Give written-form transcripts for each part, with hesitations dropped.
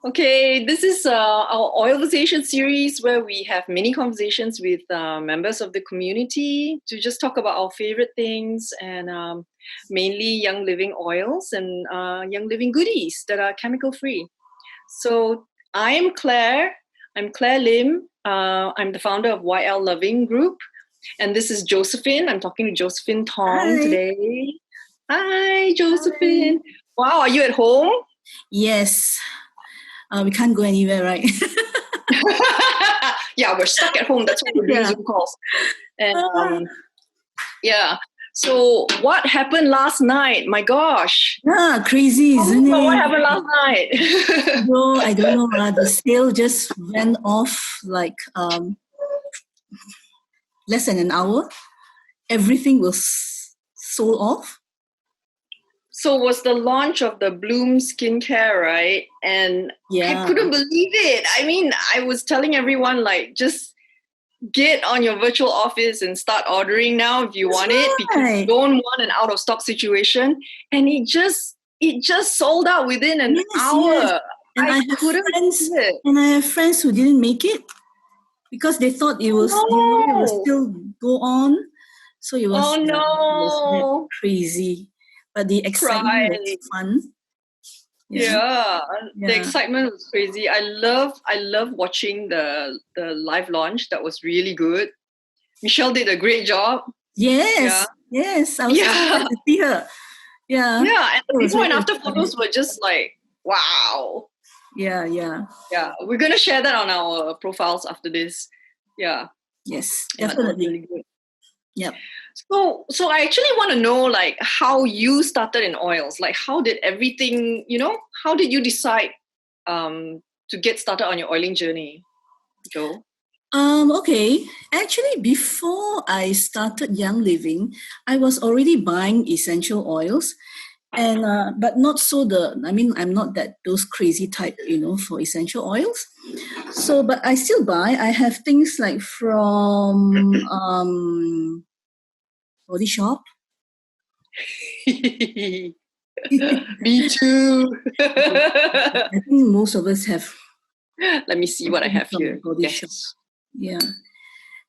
Okay, this is our Oilversation series where we have many conversations with members of the community to just talk about our favorite things and mainly Young Living oils and Young Living goodies that are chemical free. So I'm Clare. I'm Clare Lim. I'm the founder of YLoving group. And this is Josephine. I'm talking to Josephine Thong today. Hi, Josephine. Hi. Wow, are you at home? Yes. We can't go anywhere, right? Yeah, we're stuck at home. That's why we're doing Zoom calls. And yeah. So what happened last night? My gosh. Crazy, isn't it? What happened last night? No, I don't know. The sale just went off like less than an hour. Everything was sold off. So it was the launch of the Bloom skincare, right? And Yeah. I couldn't believe it. I mean, I was telling everyone, like, just get on your virtual office and start ordering now if you want it, because you don't want an out of stock situation. And it just sold out within an hour. Yes. And I have friends who didn't make it because they thought it was it will still go on. So it was, it was crazy. But the excitement was fun. Yeah, the excitement was crazy. I love watching the live launch. That was really good. Michelle did a great job. Yes. I was so glad to see her. Yeah. Yeah, and the before and after photos were just like, wow. Yeah. We're gonna share that on our profiles after this. Yeah. Yes, definitely. Really good. Yep. So I actually want to know, like, how you started in oils. Like, how did everything, how did you decide to get started on your oiling journey, Jo? Okay. Actually, before I started Young Living, I was already buying essential oils, and but not so I'm not those crazy type, for essential oils. So, but I still buy. I have things like from Body Shop. Me too. I think most of us have. Let me see what I have here. Body Shop. Yeah.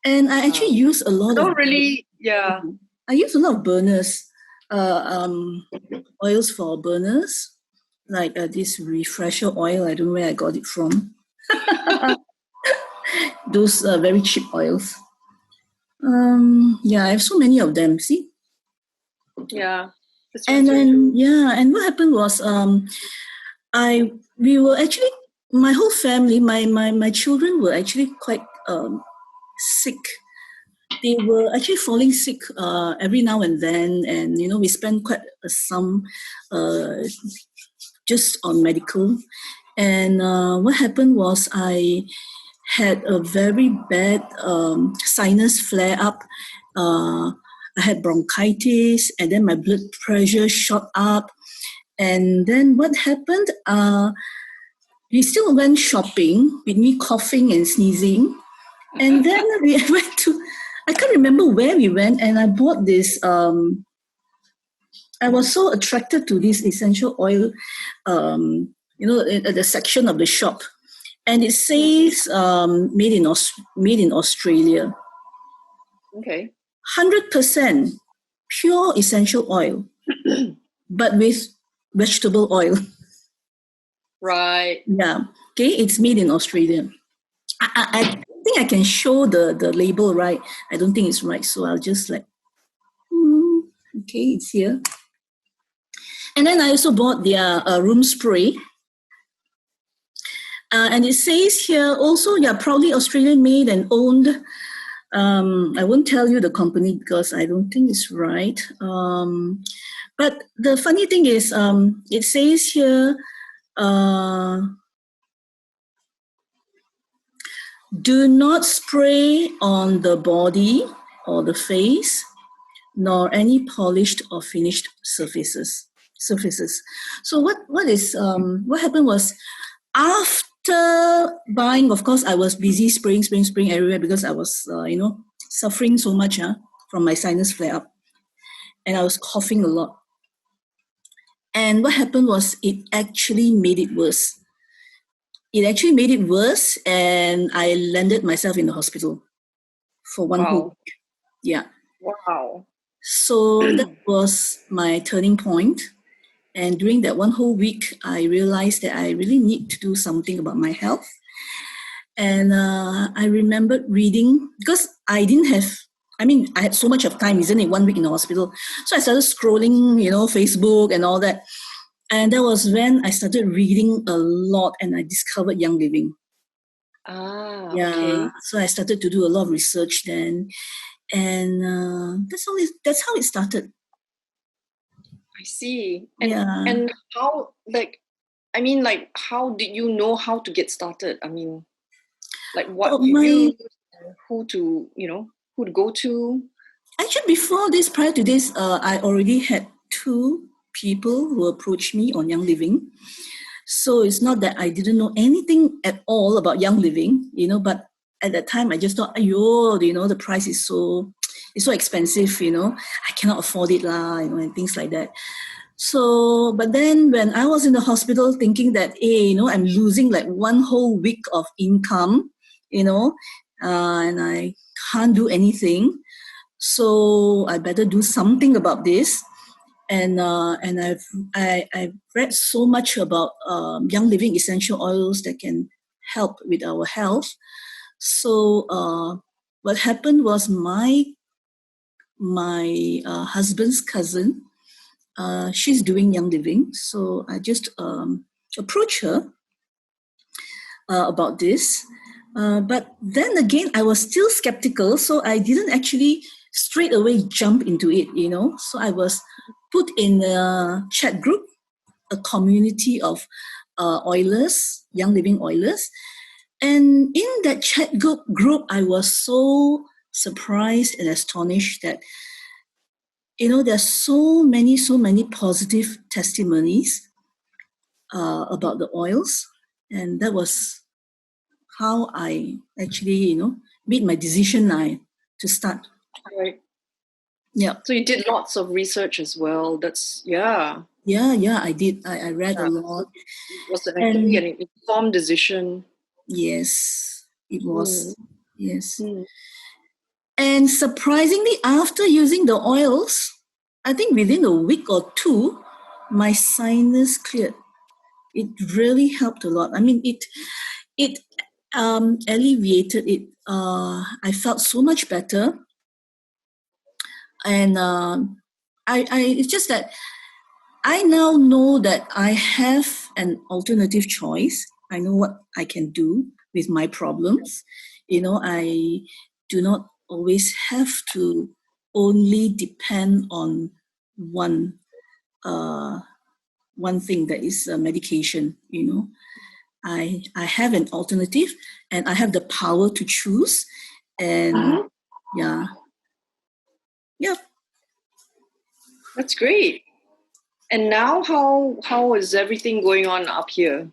And I actually use a lot I use a lot of burners, oils for burners, like this refresher oil. I don't know where I got it from. Those very cheap oils. I have so many of them. See? Yeah. And then and what happened was we were actually, my whole family, my children were actually quite sick. They were actually falling sick every now and then, and we spent quite some just on medical. And what happened was I had a very bad sinus flare up. I had bronchitis, and then my blood pressure shot up. And then what happened? We still went shopping with me coughing and sneezing. And then we went to, I can't remember where we went, and I bought this. I was so attracted to this essential oil, at the section of the shop. And it says made in Australia. Okay. 100% pure essential oil, but with vegetable oil. Right. Yeah. Okay, it's made in Australia. I think I can show the label, right? I don't think it's right, so I'll just okay, it's here. And then I also bought their room spray. And it says here also, proudly Australian made and owned. I won't tell you the company because I don't think it's right. But the funny thing is, it says here, do not spray on the body or the face, nor any polished or finished surfaces. So what happened was, after buying, of course, I was busy spraying everywhere because I was, suffering so much from my sinus flare-up. And I was coughing a lot. And what happened was, it actually made it worse. it actually made it worse, and I landed myself in the hospital for one whole Wow. week. Yeah. Wow. So that was my turning point. And during that one whole week, I realized that I really need to do something about my health. And I remembered reading, because I had so much of time, isn't it? 1 week in the hospital. So I started scrolling, Facebook and all that. And that was when I started reading a lot, and I discovered Young Living. Yeah. Okay. So I started to do a lot of research then. And that's how it started. I see. Yeah. And how, how did you know how to get started? I mean, like Oh, what you use, who to, who to go to? Actually, before this, prior to this, I already had 2 people who approached me on Young Living. So it's not that I didn't know anything at all about Young Living, but at that time I just thought, the price is so expensive, I cannot afford it lah, and things like that. So, but then when I was in the hospital thinking that, hey, I'm losing like one whole week of income, and I can't do anything. So I better do something about this. And I've read so much about Young Living essential oils that can help with our health. So what happened was my husband's cousin, she's doing Young Living, so I just approached her about this. But then again, I was still skeptical, so I didn't actually straight away jump into it, So I was put in a chat group, a community of oilers, Young Living oilers. And in that chat group, I was so surprised and astonished that, there's so many positive testimonies about the oils. And that was how I actually, made my decision to start. Right. Yeah. So you did lots of research as well. Yeah, I did. I read a lot. It was actually an informed decision. Yes, it was. Yes. Mm. And surprisingly, after using the oils, I think within a week or 2, my sinus cleared. It really helped a lot. I mean, it alleviated it. I felt so much better, and it's just that I now know that I have an alternative choice. I know what I can do with my problems. I do not always have to only depend on one one thing, that is medication. I have an alternative, and I have the power to choose. And yeah. That's great. And now, how is everything going on up here?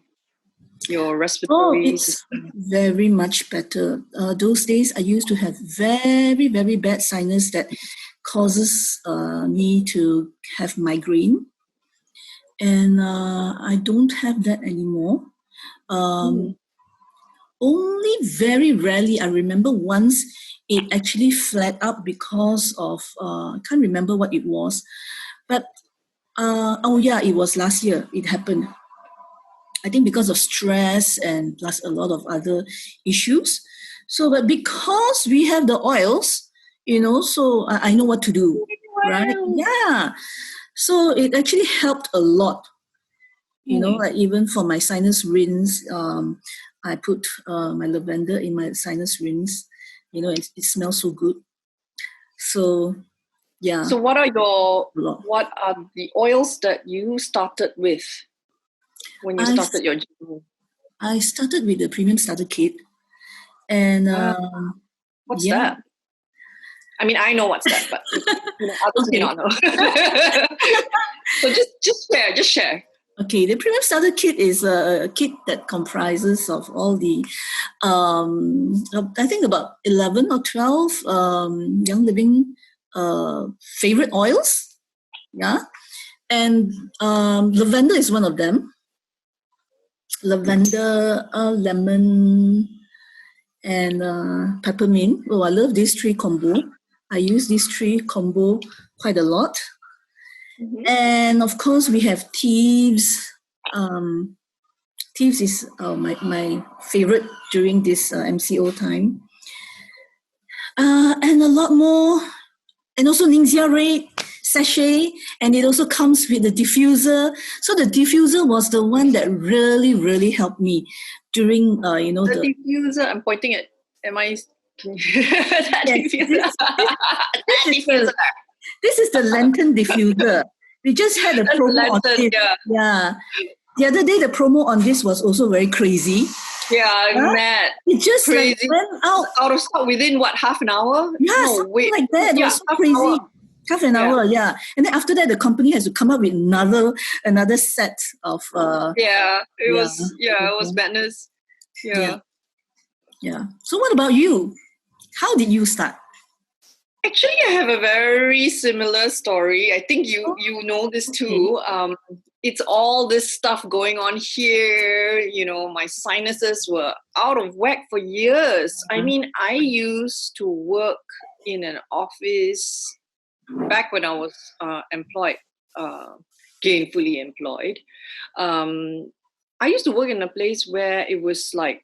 Your respiratory It's system. very much better. Those days, I used to have very, very bad sinus that causes me to have migraine. And I don't have that anymore. Only very rarely, I remember once it actually flared up because of, I can't remember what it was. But, it was last year it happened. I think because of stress and plus a lot of other issues. So, but because we have the oils, so I know what to do, right? Yeah. So it actually helped a lot, like even for my sinus rinse, I put my lavender in my sinus rinse, it smells so good. So, yeah. So what are the oils that you started with when you started your journey? I started with the premium starter kit, and what's that? I mean, I know what's that, but others may not know. So just share. Okay, the premium starter kit is a kit that comprises of all the, I think about 11 or 12 Young Living favorite oils. Yeah. And lavender is one of them. lavender, lemon, and peppermint. Oh, I love these three combo. I use these three combo quite a lot. Mm-hmm. And of course, we have thieves. Thieves is my favorite during this MCO time. And a lot more. And also Ningxia Red sachet. And it also comes with the diffuser. So the diffuser was the one that really, really helped me during, The diffuser, I'm pointing at, am I, can you, that yes, diffuser. This is the lantern diffuser. We just had a That's promo on lantern, this. yeah. Yeah. The other day, the promo on this was also very crazy. Yeah, Huh? mad. It just Crazy. like went out of stock within what, half an hour? Yeah, No, something wait. like that. It Yeah, was so half crazy. an hour. Half an hour, yeah. And then after that, the company has to come up with another set of. It was madness. Yeah. So, what about you? How did you start? Actually, I have a very similar story. I think you know this too. It's all this stuff going on here. You know, my sinuses were out of whack for years. I mean, I used to work in an office back when I was employed, gainfully employed. I used to work in a place where it was like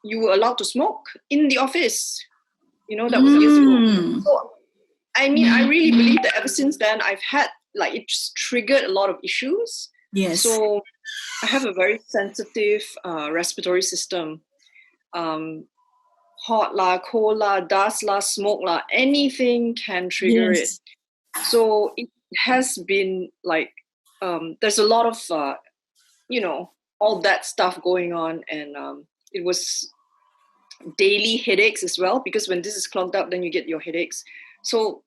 you were allowed to smoke in the office. You know, that was years ago. So, I mean, I really believe that ever since then, I've had, like, it just triggered a lot of issues. Yes. So I have a very sensitive respiratory system. Hot la, cold la, dust la, smoke la, anything can trigger it. So it has been like, there's a lot of, all that stuff going on. And it was daily headaches as well, because when this is clogged up, then you get your headaches. So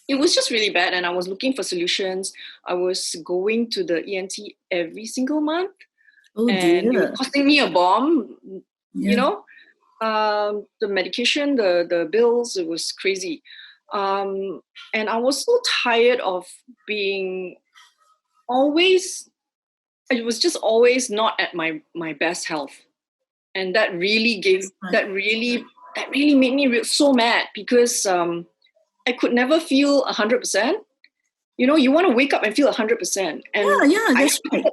it was just really bad, and I was looking for solutions. I was going to the ENT every single month, and it was costing me a bomb. You know, the medication, the bills, it was crazy. And I was so tired of being always. I was just always not at my best health, and that really made me so mad, because I could never feel 100%. You know, you want to wake up and feel 100%. And that's right.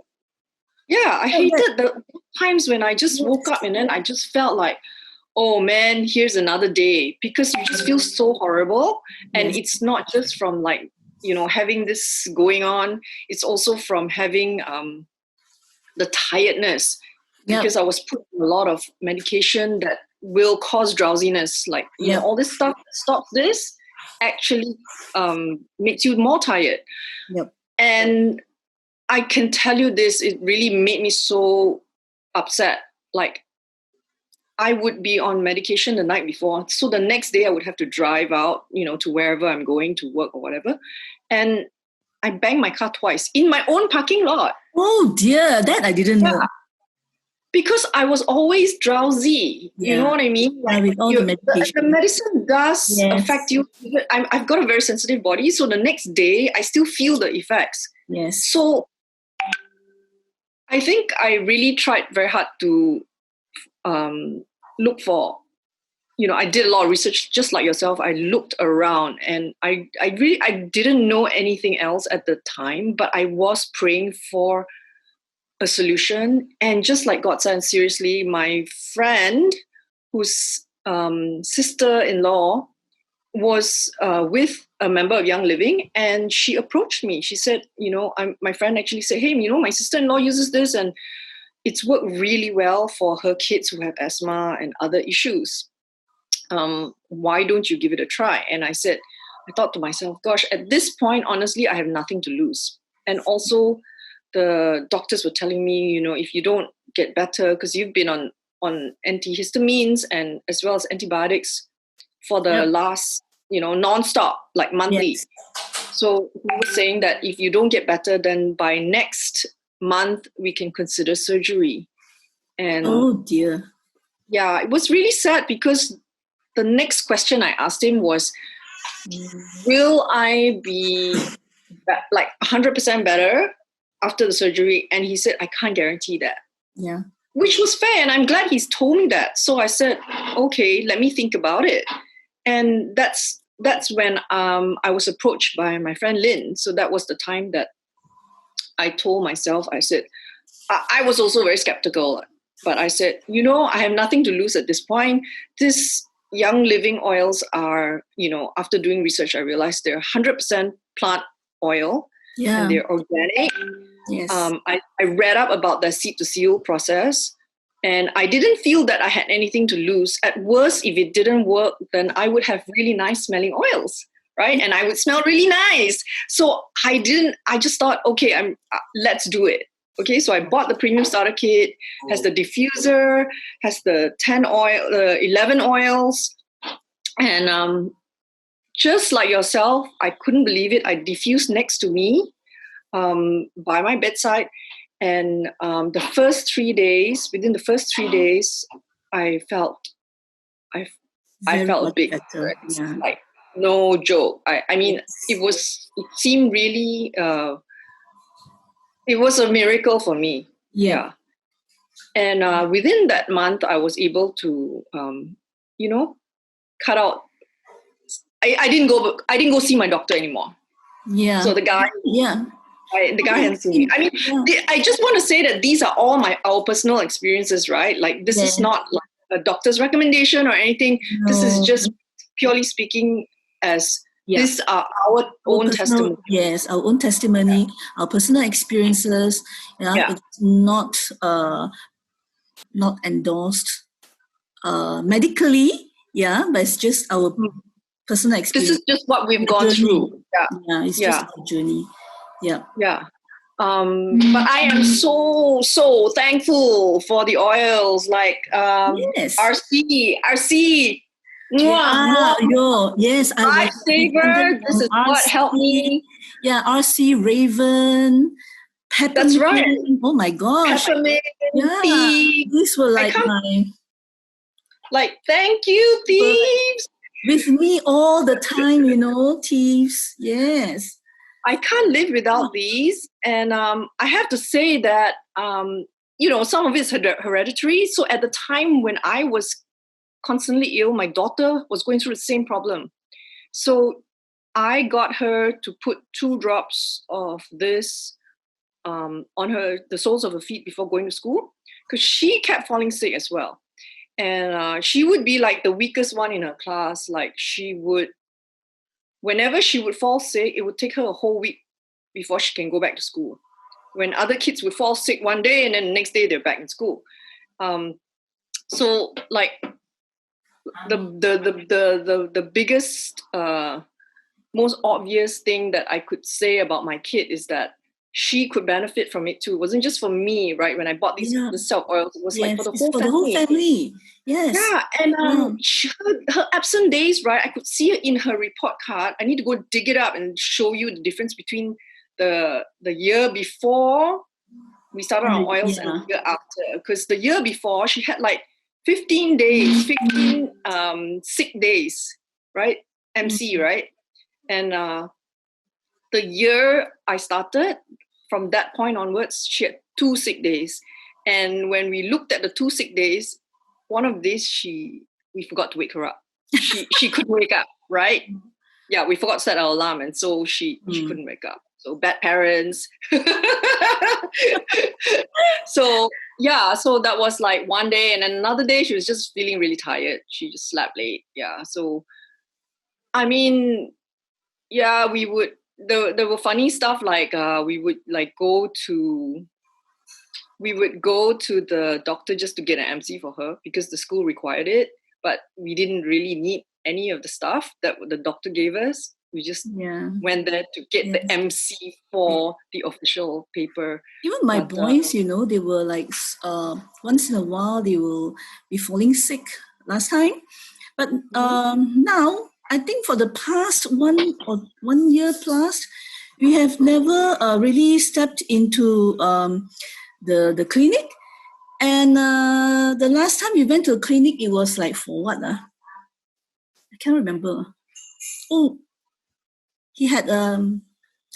Yeah, I hated the times when I just woke up and then I just felt like, oh man, here's another day, because you just feel so horrible. And it's not just from like, having this going on. It's also from having the tiredness, because I was put on a lot of medication that will cause drowsiness. Like, all this stuff that stops this actually makes you more tired. And I can tell you this, it really made me so upset. Like, I would be on medication the night before. So the next day I would have to drive out, to wherever I'm going to work or whatever. And I banged my car twice in my own parking lot. Oh dear, that I didn't know. Because I was always drowsy. You know what I mean? Like, with all the medication. The medicine does affect you. I've got a very sensitive body. So the next day I still feel the effects. Yes. So I think I really tried very hard to look for, I did a lot of research just like yourself. I looked around, and I didn't know anything else at the time, but I was praying for a solution. And just like God said, seriously, my friend whose sister-in-law was with a member of YLoving, and she approached me. She said, my friend actually said, hey, my sister-in-law uses this, and it's worked really well for her kids who have asthma and other issues. Why don't you give it a try? And I thought to myself, gosh, at this point, honestly, I have nothing to lose. And also the doctors were telling me, if you don't get better, because you've been on antihistamines and as well as antibiotics for the last, nonstop, like monthly. Yes. So he was saying that if you don't get better, then by next month, we can consider surgery. And oh dear. Yeah, it was really sad, because the next question I asked him was, will I be like 100% better after the surgery? And he said, I can't guarantee that. Yeah. which was fair. And I'm glad he's told me that. So I said, okay, let me think about it. And that's when I was approached by my friend Lynn. So that was the time that I told myself, I said, I was also very skeptical, but I said, I have nothing to lose at this point. This Young Living oils are, after doing research, I realized they're 100% plant oil and they're organic. Yes. I read up about the seed to seal process, and I didn't feel that I had anything to lose. At worst, if it didn't work, then I would have really nice smelling oils, right? And I would smell really nice. So I just thought, okay, let's do it. Okay, so I bought the premium starter kit, has the diffuser, has the 11 oils. And just like yourself, I couldn't believe it. I diffused next to me by my bedside. And within the first 3 days, I felt a big difference. Yeah. Like, no joke. I mean, it seemed really, it was a miracle for me. Yeah. And within that month, I was able to, cut out. I didn't go see my doctor anymore. Yeah. So the guy, the guy hadn't seen me. I mean, I just want to say that these are all our personal experiences, right? Like, this is not like a doctor's recommendation or anything. No. This is just purely speaking as these are our own testimony. Yes, our own testimony, our personal experiences. It's not endorsed medically, but it's just our personal experience. This is just what we've gone through. It's just our journey. Yeah. But I am so thankful for the oils, like RC. Yes, lifesaver. This is what helped me. Yeah, RC Raven, Peppermint. That's right. Oh my gosh. Peppermint. These were like thank you, Thieves. With me all the time, Thieves. Yes. I can't live without these. And I have to say that, some of it's hereditary. So at the time when I was constantly ill, my daughter was going through the same problem. So I got her to put 2 drops of this on the soles of her feet before going to school, because she kept falling sick as well. And she would be like the weakest one in her class. Like, whenever she would fall sick, it would take her a whole week before she can go back to school. When other kids would fall sick one day and then the next day they're back in school. So like the biggest, most obvious thing that I could say about my kid is that she could benefit from it too. It wasn't just for me, right? When I bought the self oils, it was like for the whole family. Yes. Yeah, and her absent days, right? I could see it in her report card. I need to go dig it up and show you the difference between the year before we started on oils and the year after. Because the year before, she had like 15 sick days, right? MC, right? And the year I started, from that point onwards, she had 2 sick days. And when we looked at the 2 sick days, one of these, we forgot to wake her up. She couldn't wake up, right? Yeah, we forgot to set our alarm, and so she couldn't wake up. So bad parents. So that was like one day, and then another day she was just feeling really tired. She just slept late. Yeah. So, I mean, we would. There were funny stuff like we would go to the doctor just to get an MC for her because the school required it, but we didn't really need any of the stuff that the doctor gave us. We just went there to get the MC for the official paper. Even my boys, they were like, once in a while they will be falling sick last time. But now, I think for the past 1 year plus, we have never really stepped into the clinic. And the last time we went to a clinic, it was like for what? I can't remember. Oh, he had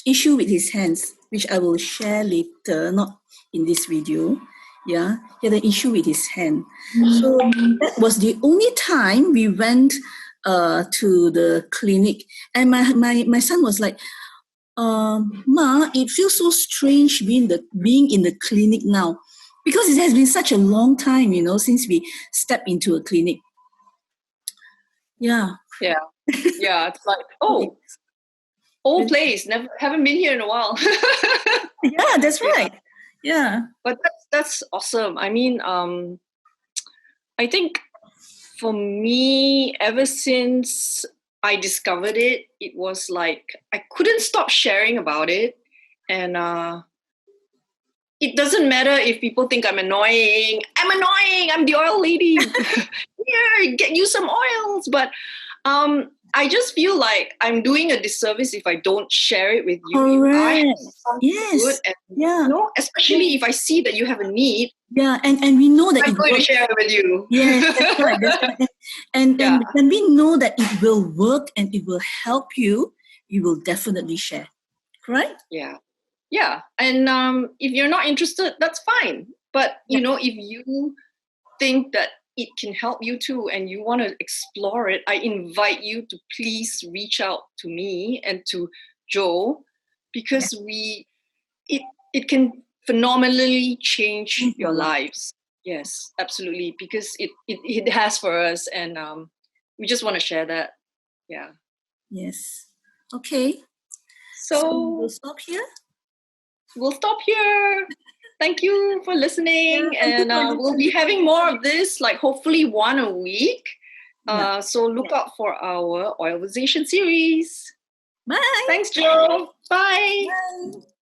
issue with his hands, which I will share later, not in this video. Yeah, he had an issue with his hand. So that was the only time we went to the clinic. And my son was like, Ma, it feels so strange being in the clinic now. Because it has been such a long time, since we stepped into a clinic. Yeah. Yeah. Yeah. It's like, oh, old place. Haven't been here in a while. Yeah, that's right. Yeah. But that's awesome. I mean, I think for me, ever since I discovered it, it was like I couldn't stop sharing about it. And it doesn't matter if people think I'm annoying. I'm annoying. I'm the oil lady. Here, get you some oils. But I just feel like I'm doing a disservice if I don't share it with you. Correct. If I have something good, and Yeah. especially if I see that you have a need. Yeah, and we know that I'm going to share it with you. Yes, that's right. That's right. And when we know that it will work and it will help you, we will definitely share. Right? Yeah. Yeah. And if you're not interested, that's fine. But if you think that it can help you too and you want to explore it, I invite you to please reach out to me and to Joe, because it can phenomenally change your lives. Yes, absolutely, because it has for us, and we just want to share that. Yeah. Yes. Okay. So we'll stop here. Thank you for listening, and we'll be having more of this, like hopefully one a week. So look out for our Oilversation series. Bye. Thanks, Joe. Bye. Bye.